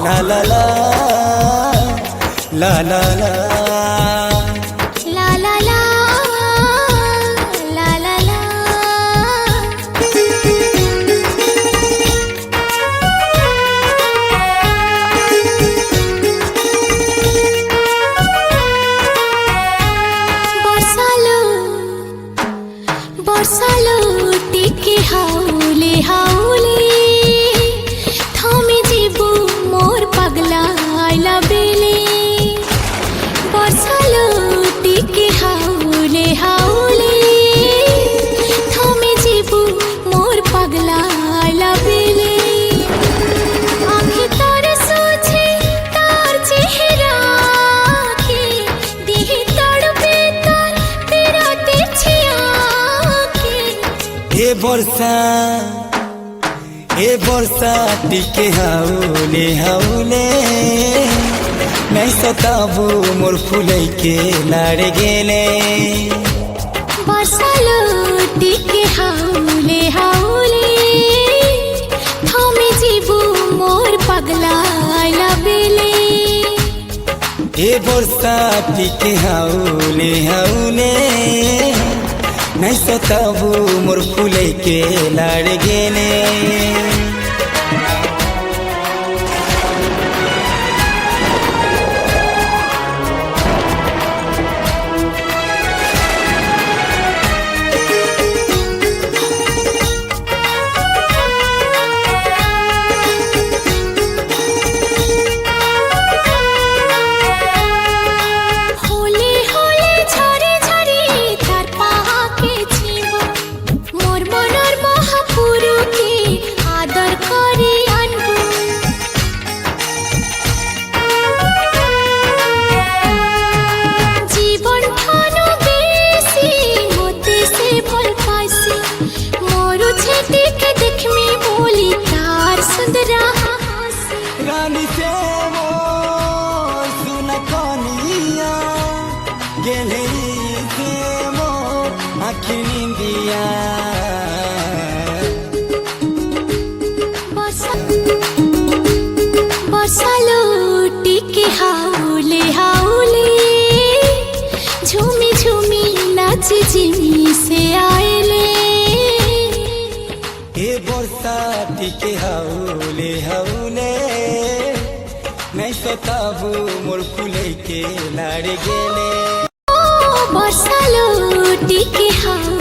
লা লা লা লা লা লা बरसालो टिके हाउले हाउले थमे जीबू मोर पगला आइला बेले बरसालो टिके हाउले हाउले थमे जीबू मोर पगला आइला बेले आँखें तार सोचे तार चेहरा के देह तड़पे तार पिराते छिया ए बरसा टिके हाउले हाउले नहीं सताबू मोर फुलै के लाड़ गेले बरसालो टिके हाउले हाउले थमे जीबू मोर पगला आइला बेले ए बरसा टिके हाउले हाउले नहीं सताबू मोर फुलै के लाड़ गेले रानी से मोर सुन कनिया गेले से मोर आँखी निंदिया बरसालो टिके हाउले हाउले झूमी झूमी नाच जिमी से आएले ए बरसा टिके हाउले हाउले नहीं सताबू मोर फुलै के लाड़ गेले बरसालो टिके हाउले